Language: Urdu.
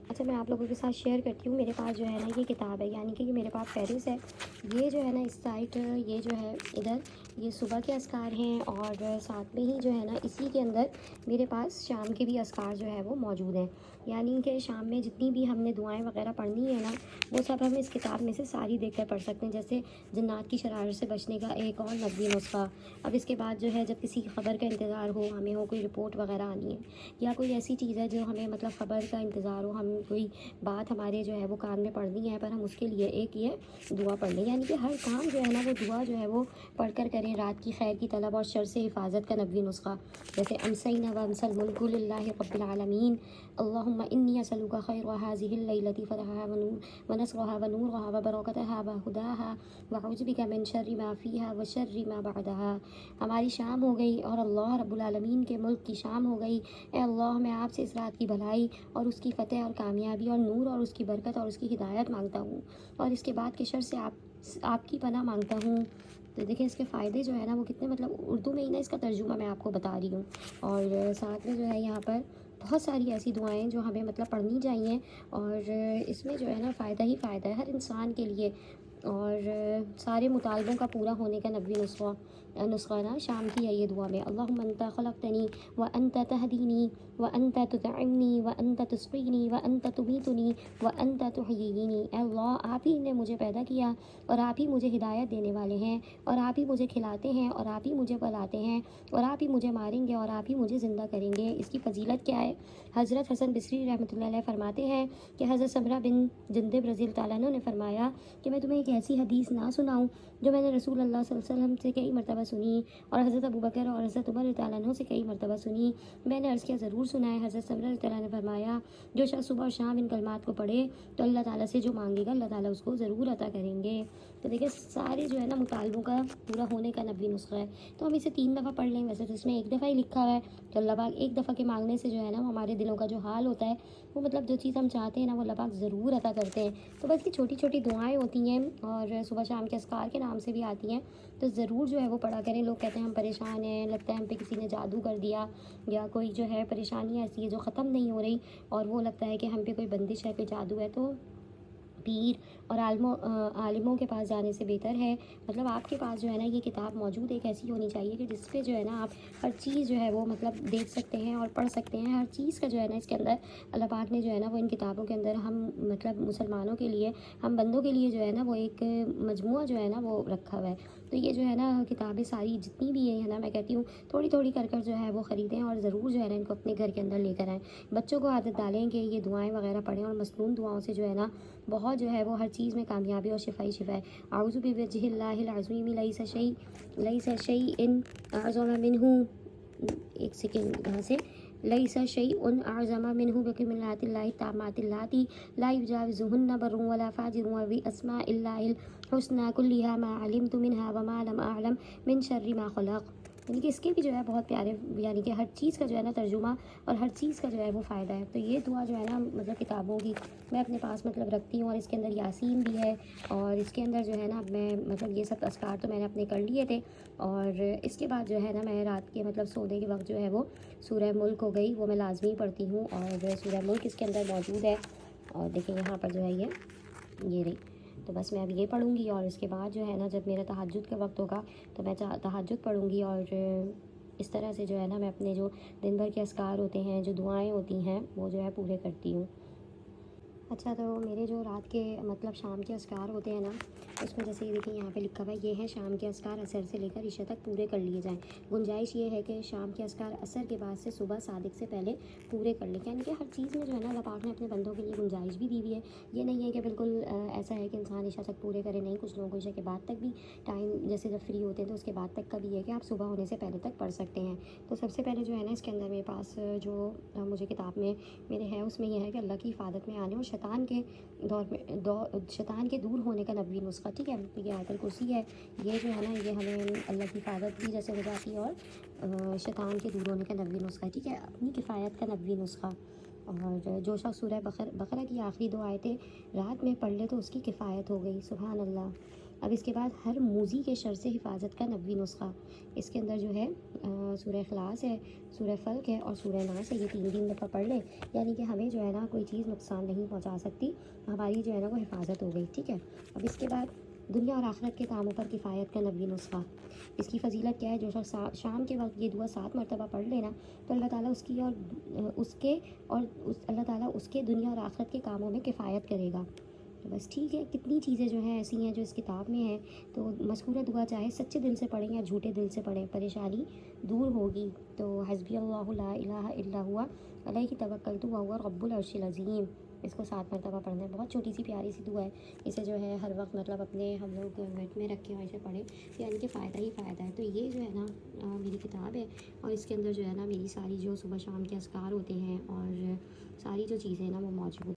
اچھا، میں آپ لوگوں کے ساتھ شیئر کرتی ہوں، میرے پاس جو ہے نا یہ کتاب ہے، یعنی کہ یہ میرے پاس فہرست ہے۔ یہ جو ہے نا اس سائٹ، یہ جو ہے ادھر، یہ صبح کے اذکار ہیں، اور ساتھ میں ہی جو ہے نا اسی کے اندر میرے پاس شام کے بھی اذکار جو ہے وہ موجود ہیں۔ یعنی کہ شام میں جتنی بھی ہم نے دعائیں وغیرہ پڑھنی ہے نا، وہ سب ہم اس کتاب میں سے ساری دیکھ کر پڑھ سکتے ہیں۔ جیسے جنات کی شرارت سے بچنے کا ایک اور نبوی نسخہ۔ اب اس کے بعد جو ہے جب کسی خبر کا انتظار ہو، ہمیں ہو کوئی رپورٹ وغیرہ آنی ہے، یا کوئی ایسی چیز ہے جو ہمیں مطلب خبر کا انتظار ہو، ہم کوئی بات ہمارے جو ہے وہ کان میں پڑھنی ہے، پر ہم اس کے لیے ایک یہ دعا پڑھ لیں، یعنی کہ ہر کام جو ہے نا وہ دعا جو ہے وہ پڑھ کر کریں۔ رات کی خیر کی طلب اور شر سے حفاظت کا نبوی نسخہ، جیسے امسینا و امسل ملک للہ رب العالمین، اللہم انی اسألک خیر هذه الليلة فتحها ونصرها ونورها وبرکتها وهداها واعوذ بک من شر ما فیها وشر ما بعدها۔ ہماری شام ہو گئی اور اللہ رب العالمین کے ملک کی شام ہو گئی۔ اے اللہ، میں آپ سے اس رات کی بھلائی اور اس کی فتح اور کامیابی اور نور اور اس کی برکت اور اس کی ہدایت مانگتا ہوں، اور اس کے بعد کے شر سے آپ کی پناہ مانگتا ہوں۔ تو دیکھیں اس کے فائدے جو ہے نا وہ کتنے، مطلب اردو میں ہی نا اس کا ترجمہ میں آپ کو بتا رہی ہوں، اور ساتھ میں جو ہے یہاں پر بہت ساری ایسی دعائیں جو ہمیں مطلب پڑھنی چاہیے، اور اس میں جو ہے نا فائدہ ہی فائدہ ہے ہر انسان کے لیے، اور سارے مطالبوں کا پورا ہونے کا نبوی نسخہ نا شام کی ہے یہ دعا میں۔ اللہم انت خلقتنی وانت تہدینی وانت تطعمنی وانت تسقینی وانت تمیتنی وانت تحیینی۔ اے اللہ، آپ ہی نے مجھے پیدا کیا، اور آپ ہی مجھے ہدایت دینے والے ہیں، اور آپ ہی مجھے کھلاتے ہیں، اور آپ ہی مجھے پلاتے ہیں، اور آپ ہی مجھے ماریں گے، اور آپ ہی مجھے زندہ کریں گے۔ اس کی فضیلت کیا ہے؟ حضرت حسن بصری رحمۃ اللہ علیہ فرماتے ہیں کہ حضرت سمرہ بن جندب رضی اللہ تعالیٰ عنہ نے فرمایا کہ میں تمہیں ایک ایسی حدیث نہ سناؤں جو میں نے رسول اللہ صلی اللہ علیہ وسلم سے کئی مرتبہ سنی، اور حضرت ابوبکر اور حضرت عمر رضی اللہ عنہ سے کئی مرتبہ سنی۔ میں نے عرض کیا ضرور سنا ہے۔ حضرت سمرہ رضی اللہ عنہ نے فرمایا جو شخص صبح اور شام ان کلمات کو پڑھے تو اللہ تعالیٰ سے جو مانگے گا اللہ تعالیٰ اس کو ضرور عطا کریں گے۔ تو دیکھیں سارے جو ہے نا مطالبوں کا پورا ہونے کا نبوی نسخہ ہے، تو ہم اسے 3 دفعہ پڑھ لیں، ویسے تو اس میں ایک دفعہ ہی لکھا ہوا ہے، تو اللہ پاک ایک دفعہ کے مانگنے سے جو ہے نا وہ ہمارے دلوں کا جو حال ہوتا ہے، وہ مطلب جو چیز ہم چاہتے ہیں نا وہ اللہ پاک ضرور عطا کرتے ہیں۔ تو بس یہ چھوٹی چھوٹی دعائیں ہوتی ہیں، اور صبح شام کے اذکار کے نام سے بھی آتی ہیں، تو ضرور جو ہے وہ پڑھا کریں۔ لوگ کہتے ہیں ہم پریشان ہیں، لگتا ہے ہم پہ کسی نے جادو کر دیا، یا کوئی جو ہے پریشانی ایسی ہے جو ختم نہیں ہو رہی، اور وہ لگتا ہے کہ ہم پہ کوئی بندش ہے، کوئی جادو ہے، تو پیر اور عالموں کے پاس جانے سے بہتر ہے، مطلب آپ کے پاس جو ہے نا یہ کتاب موجود ایک ایسی ہونی چاہیے کہ جس پہ جو ہے نا آپ ہر چیز جو ہے وہ مطلب دیکھ سکتے ہیں اور پڑھ سکتے ہیں۔ ہر چیز کا جو ہے نا اس کے اندر اللہ پاک نے جو ہے نا وہ ان کتابوں کے اندر ہم مطلب مسلمانوں کے لیے، ہم بندوں کے لیے جو ہے نا وہ ایک مجموعہ جو ہے نا وہ رکھا ہوا ہے۔ تو یہ جو ہے نا کتابیں ساری جتنی بھی ہیں نا، میں کہتی ہوں تھوڑی تھوڑی کر کر جو ہے وہ خریدیں، اور ضرور جو ہے نا ان کو اپنے گھر کے اندر لے کر آئیں۔ بچوں کو عادت ڈالیں کہ یہ دعائیں وغیرہ پڑھیں، اور مسنون دعاؤں سے جو ہے نا بہت جو ہے وہ ہر چیز میں کامیابی اور شفا ہی شفا ہے۔ اعوذ بوجہ اللہ العظیم لیس شیء اعظم منہ، ایک سیکنڈ یہاں سے، لیس شیء اعظم منہ بکلمات اللہ التامات اللاتی لا یجاوزہن بر ولا فاجر وباسماء اللہ الحسنی کلھا ما علمت منہا وما لم اعلم من شر ما خلق۔ یعنی کہ اس کے بھی جو ہے بہت پیارے، یعنی کہ ہر چیز کا جو ہے نا ترجمہ اور ہر چیز کا جو ہے وہ فائدہ ہے۔ تو یہ دعا جو ہے نا مطلب کتابوں کی میں اپنے پاس مطلب رکھتی ہوں، اور اس کے اندر یاسین بھی ہے، اور اس کے اندر جو ہے نا میں مطلب یہ سب اذکار تو میں نے اپنے کر لیے تھے، اور اس کے بعد جو ہے نا میں رات کے مطلب سونے کے وقت جو ہے وہ سورہ ملک ہو گئی، وہ میں لازمی پڑھتی ہوں، اور سورہ ملک اس کے اندر موجود ہے، اور دیکھیں یہاں پر جو ہے یہ رہی۔ تو بس میں اب یہ پڑھوں گی، اور اس کے بعد جو ہے نا جب میرا تہجد کا وقت ہوگا تو میں تہجد پڑھوں گی، اور اس طرح سے جو ہے نا میں اپنے جو دن بھر کے اذکار ہوتے ہیں، جو دعائیں ہوتی ہیں، وہ جو ہے پورے کرتی ہوں۔ اچھا، تو میرے جو رات کے مطلب شام کے اذکار ہوتے ہیں نا، اس میں جیسے یہ دیکھیں یہاں پہ لکھا ہوا ہے، یہ ہے شام کے اذکار عصر سے لے کر عشاء تک پورے کر لیے جائیں۔ گنجائش یہ ہے کہ شام کے اذکار عصر کے بعد سے صبح صادق سے پہلے پورے کر لیں، یعنی کہ ہر چیز میں جو ہے نا اللہ پاک نے اپنے بندوں کے لیے گنجائش بھی دی ہوئی ہے۔ یہ نہیں ہے کہ بالکل ایسا ہے کہ انسان عشاء تک پورے کرے، نہیں، کچھ لوگوں کو عشاء کے بعد تک بھی ٹائم، جیسے جب فری ہوتے ہیں تو اس کے بعد تک کا بھی ہے کہ آپ صبح ہونے سے پہلے تک پڑھ سکتے ہیں۔ تو سب سے پہلے جو ہے نا اس کے اندر میرے پاس جو مجھے کتاب میں میرے ہے، اس میں یہ ہے کہ اللہ کی حفاظت میں آنے اور شیطان کے شیطان کے دور ہونے کا نبوی نسخہ، ٹھیک ہے، یہ آیت الکرسی ہے، یہ جو ہے نا یہ ہمیں اللہ کی حفاظت بھی جیسے ہو جاتی ہے، اور شیطان کے دور ہونے کا نبوی نسخہ، ٹھیک ہے، اپنی کفایت کا نبوی نسخہ۔ اور جو شخص سورہ بقرہ کی آخری 2 آیتیں رات میں پڑھ لے تو اس کی کفایت ہو گئی، سبحان اللہ۔ اب اس کے بعد ہر موذی کے شر سے حفاظت کا 90 نسخہ، اس کے اندر جو ہے سورہ اخلاص ہے، سورہ فلق ہے اور سورہ ناس ہے، یہ 3 دفعہ پڑھ لیں، یعنی کہ ہمیں جو ہے نا کوئی چیز نقصان نہیں پہنچا سکتی، ہماری جو ہے نا وہ حفاظت ہو گئی، ٹھیک ہے۔ اب اس کے بعد دنیا اور آخرت کے کاموں پر کفایت کا 90 نسخہ، اس کی فضیلت کیا ہے؟ جو شخص شام کے وقت یہ دعا 7 مرتبہ پڑھ لینا تو اللہ تعالیٰ اس کی اللہ تعالیٰ اس کے دنیا اور آخرت کے کاموں میں کفایت کرے گا۔ تو بس ٹھیک ہے، کتنی چیزیں جو ہیں ایسی ہیں جو اس کتاب میں ہیں، تو مذکورہ دعا چاہے سچے دل سے پڑھیں یا جھوٹے دل سے پڑھیں، پریشانی دور ہوگی۔ تو حسبی اللہ لا الہ الا ہوا علیہ توکلت وہو رب العرش العظیم، اس کو 7 مرتبہ پڑھنا ہے۔ بہت چھوٹی سی پیاری سی دعا ہے، اسے جو ہے ہر وقت مطلب اپنے ہم لوگ گھر میں رکھیں اور اسے پڑھیں، یعنی کہ فائدہ ہی فائدہ ہے۔ تو یہ جو ہے نا میری کتاب ہے، اور اس کے اندر جو ہے نا میری ساری جو صبح شام کے اذکار ہوتے ہیں اور ساری جو چیزیں ہیں نا وہ موجود